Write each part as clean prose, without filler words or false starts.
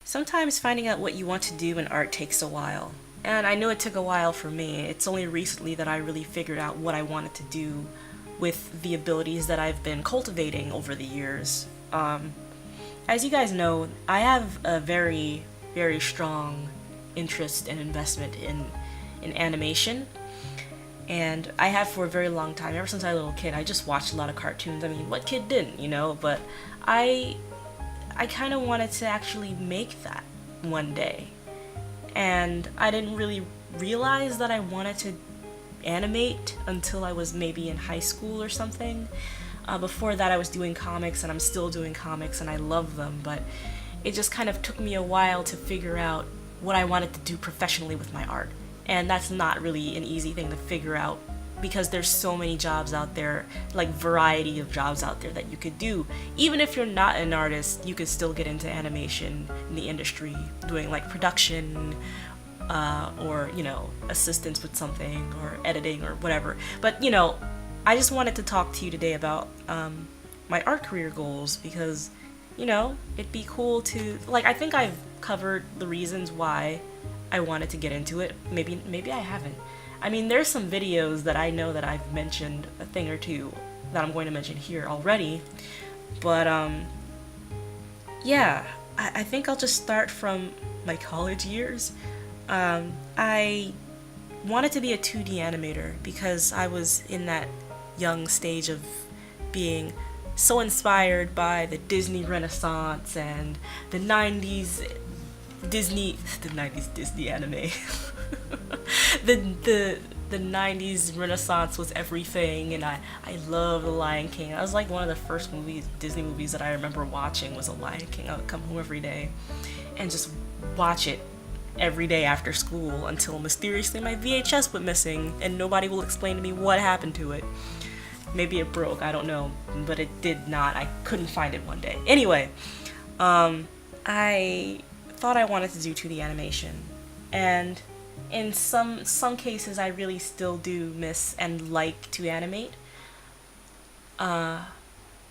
Sometimes finding out what you want to do in art takes a while. And I know it took a while for me. It's only recently that I really figured out what I wanted to do with the abilities that I've been cultivating over the years. As you guys know, I have a very, very strong interest and investment in animation. And I have for a very long time, ever since I was a little kid. I just watched a lot of cartoons. I mean, what kid didn't, you know? But I I kind of wanted to actually make that one day. And I didn't really realize that I wanted to animate until I was maybe in high school or something. Before that, I was doing comics, and I'm still doing comics, and I love them, but it just kind of took me a while to figure out what I wanted to do professionally with my art. And that's not really an easy thing to figure out because there's so many jobs out there, like variety of jobs out there that you could do. Even if you're not an artist, you could still get into animation in the industry, doing like production, or assistance with something or editing or whatever. But I just wanted to talk to you today about my art career goals because it'd be cool to I think I've covered the reasons why I wanted to get into it. Maybe I haven't. I mean, there's some videos that I know that I've mentioned a thing or two that I'm going to mention here already. But yeah, I think I'll just start from my college years. I wanted to be a 2D animator because I was in that young stage of being so inspired by the Disney Renaissance and the 90s Disney anime. the 90s Renaissance was everything, and I love The Lion King. I was like one of the first Disney movies that I remember watching was The Lion King. I would come home every day and just watch it every day after school until mysteriously my VHS went missing and nobody will explain to me what happened to it. Maybe it broke, I don't know, but it did not. I couldn't find it one day. Anyway, I thought I wanted to do 2D animation, and in some cases I really still do miss and like to animate. But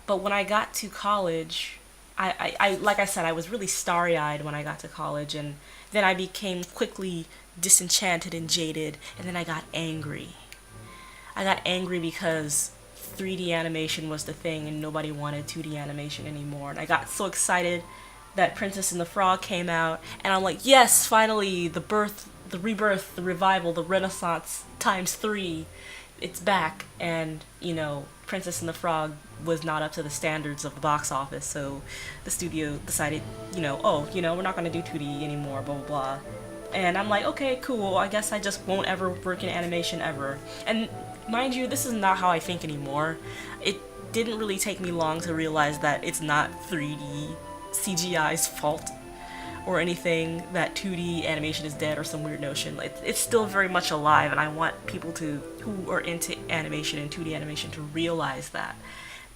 when I got to college, I like I said, I was really starry-eyed when I got to college, and then I became quickly disenchanted and jaded, and then I got angry. I got angry because 3D animation was the thing and nobody wanted 2D animation anymore. And I got so excited that Princess and the Frog came out, and I'm like, yes, finally, the birth, the rebirth, the revival, the Renaissance times 3, it's back. And Princess and the Frog was not up to the standards of the box office, so the studio decided, we're not going to do 2D anymore, blah blah blah. And I'm like, okay, cool, I guess I just won't ever work in animation ever. And mind you, this is not how I think anymore. It didn't really take me long to realize that it's not 3D CGI's fault or anything, that 2D animation is dead or some weird notion. It's still very much alive, and I want people who are into animation and 2D animation to realize that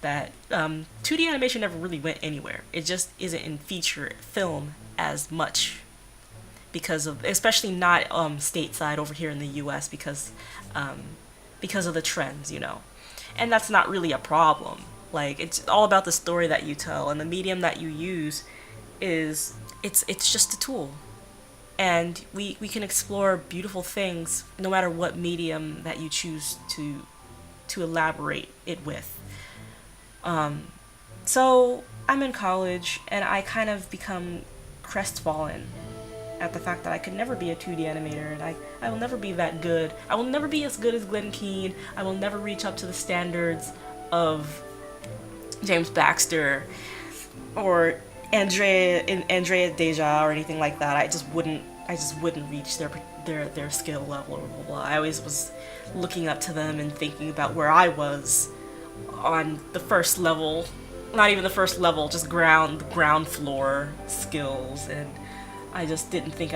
2D animation never really went anywhere. It just isn't in feature film as much because of, especially not stateside over here in the U.S. because of the trends, and that's not really a problem. Like, it's all about the story that you tell, and the medium that you use is it's just a tool, and we can explore beautiful things no matter what medium that you choose to elaborate it with. So I'm in college, and I kind of become crestfallen at the fact that I could never be a 2D animator, and I will never be that good. I will never be as good as Glenn Keane. I will never reach up to the standards of James Baxter or Andrea Deja or anything like that. I just wouldn't reach their skill level or blah, blah, blah. I always was looking up to them and thinking about where I was on the first level, not even the first level, just ground floor skills, and I just didn't think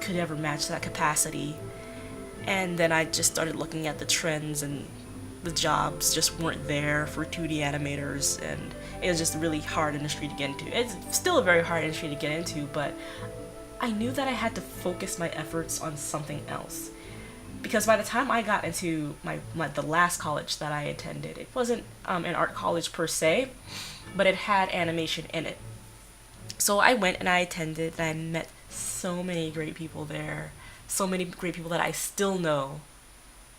could ever match that capacity. And then I just started looking at the trends, and the jobs just weren't there for 2D animators, and it was just a really hard industry to get into. It's still a very hard industry to get into, but I knew that I had to focus my efforts on something else. Because by the time I got into the last college that I attended, it wasn't an art college per se, but it had animation in it. So I went and I attended, and I met so many great people there, so many great people that I still know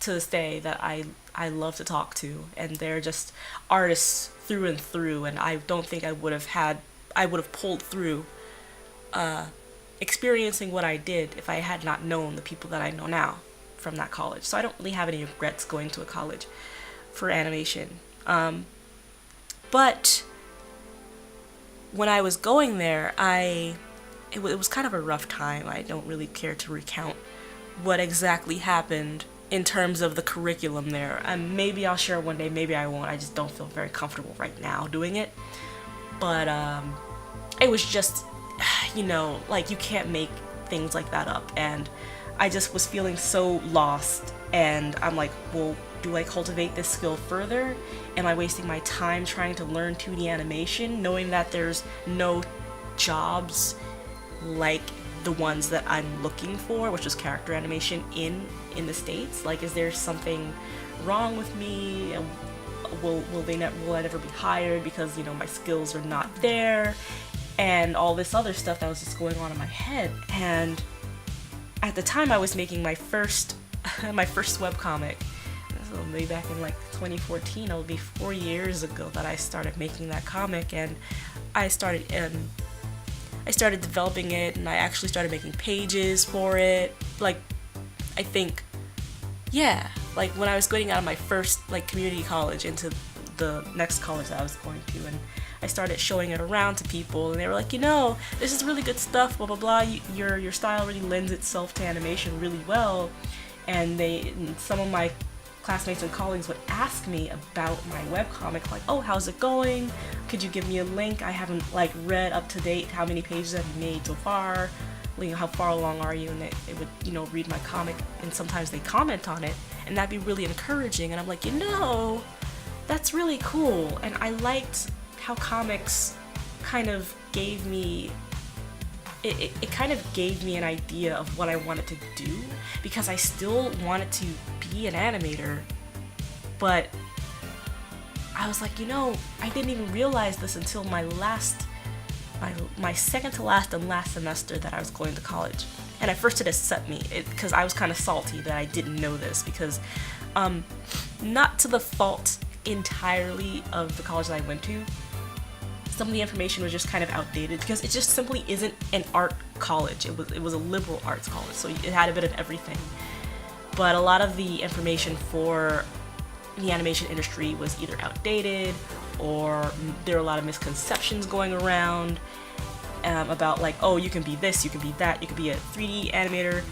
to this day that I love to talk to, and they're just artists through and through. And I don't think I would have pulled through experiencing what I did if I had not known the people that I know now from that college. So I don't really have any regrets going to a college for animation. But when I was going there, it was kind of a rough time. I don't really care to recount what exactly happened in terms of the curriculum there. Maybe I'll share one day, maybe I won't. I just don't feel very comfortable right now doing it. But it was just, like you can't make things like that up. And I just was feeling so lost. And I'm like, well, do I cultivate this skill further? Am I wasting my time trying to learn 2D animation, knowing that there's no jobs like the ones that I'm looking for, which is character animation in the States? Like, is there something wrong with me? Will I never be hired because my skills are not there, and all this other stuff that was just going on in my head. And at the time, I was making my first webcomic. So maybe back in like 2014, it'll be 4 years ago that I started making that comic, and I started developing it, and I actually started making pages for it. Like, I think, yeah, like when I was going out of my first like community college into the next college that I was going to, and I started showing it around to people, and they were like, this is really good stuff, blah blah blah. Your style really lends itself to animation really well, and some of my classmates and colleagues would ask me about my webcomic, like, oh, how's it going? Could you give me a link? I haven't like read up to date how many pages have you made so far? How far along are you? And they would, read my comic, and sometimes they comment on it, and that'd be really encouraging. And I'm like, that's really cool. And I liked how comics kind of gave me it kind of gave me an idea of what I wanted to do, because I still wanted to be an animator, but I was like, I didn't even realize this until my second to last and last semester that I was going to college. And at first it upset me, because I was kind of salty that I didn't know this, because not to the fault entirely of the college that I went to. Some of the information was just kind of outdated, because it just simply isn't an art college. It was a liberal arts college, so it had a bit of everything. But a lot of the information for the animation industry was either outdated, or there were a lot of misconceptions going around about like, oh, you can be this, you can be that, you can be a 3D animator.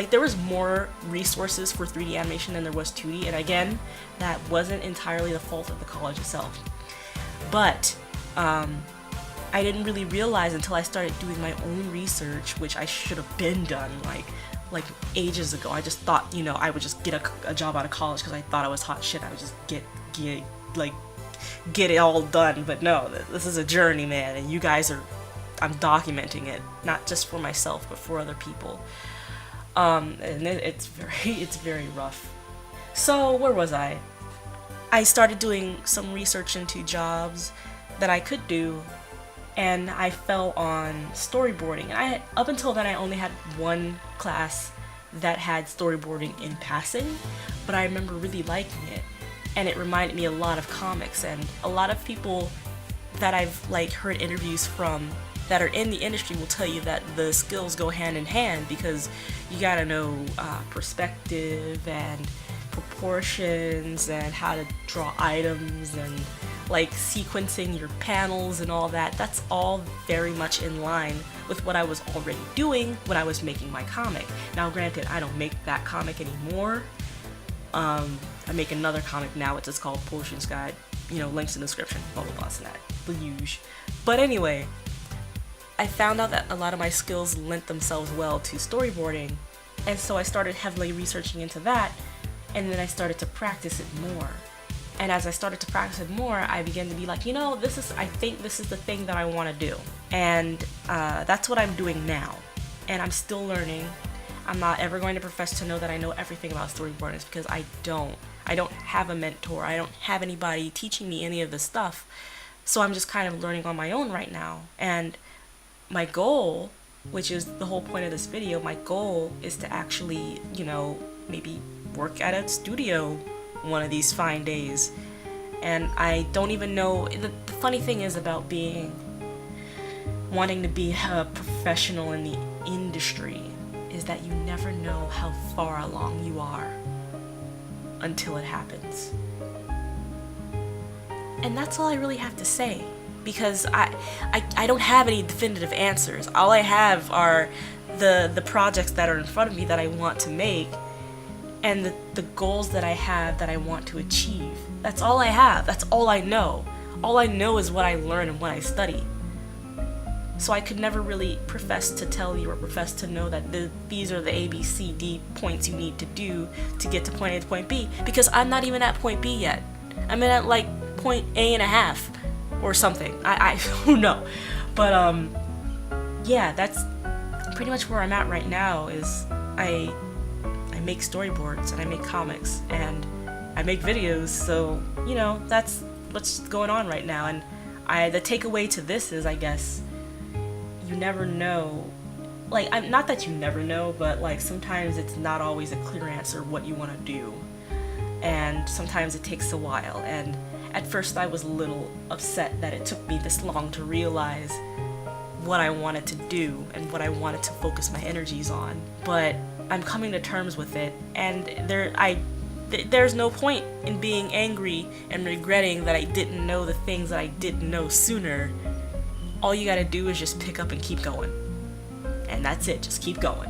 There was more resources for 3D animation than there was 2D, and again, that wasn't entirely the fault of the college itself. But I didn't really realize until I started doing my own research, which I should have been done like ages ago. I just thought, I would just get a job out of college because I thought I was hot shit. I would just get it all done. But no, this is a journey, man, and I'm documenting it, not just for myself, but for other people. And it's very rough. So where was I? I started doing some research into jobs that I could do, and I fell on storyboarding. And up until then, I only had one class that had storyboarding in passing, but I remember really liking it, and it reminded me a lot of comics. And a lot of people that I've heard interviews from that are in the industry will tell you that the skills go hand in hand, because you gotta know perspective and proportions and how to draw items and sequencing your panels and all that. That's all very much in line with what I was already doing when I was making my comic. Now granted, I don't make that comic anymore. I make another comic now, it's called Potions Guide, links in the description, blah blah blah, and that, the usual. But anyway, I found out that a lot of my skills lent themselves well to storyboarding, and so I started heavily researching into that, and then I started to practice it more. And as I started to practice it more, I began to be like, I think this is the thing that I want to do. And that's what I'm doing now. And I'm still learning. I'm not ever going to profess to know that I know everything about storyboarding, because I don't. I don't have a mentor. I don't have anybody teaching me any of this stuff. So I'm just kind of learning on my own right now. And my goal, which is the whole point of this video, my goal is to actually, maybe work at a studio one of these fine days. And I don't even know, the funny thing is about wanting to be a professional in the industry is that you never know how far along you are until it happens. And that's all I really have to say, because I don't have any definitive answers. All I have are the projects that are in front of me that I want to make, and the goals that I have that I want to achieve. That's all I have. That's all I know. All I know is what I learn and what I study. So I could never really profess to tell you or profess to know that these are the A, B, C, D points you need to do to get to point A to point B, because I'm not even at point B yet. I'm at like point A and a half or something. I don't know. But yeah, that's pretty much where I'm at right now. Is I make storyboards and I make comics and I make videos, so that's what's going on right now. And the takeaway to this is, I guess, you never know. Like, not that you never know, but like sometimes it's not always a clear answer what you want to do, and sometimes it takes a while. And at first I was a little upset that it took me this long to realize what I wanted to do and what I wanted to focus my energies on, but I'm coming to terms with it, and there's no point in being angry and regretting that I didn't know the things that I didn't know sooner. All you gotta do is just pick up and keep going. And that's it, just keep going.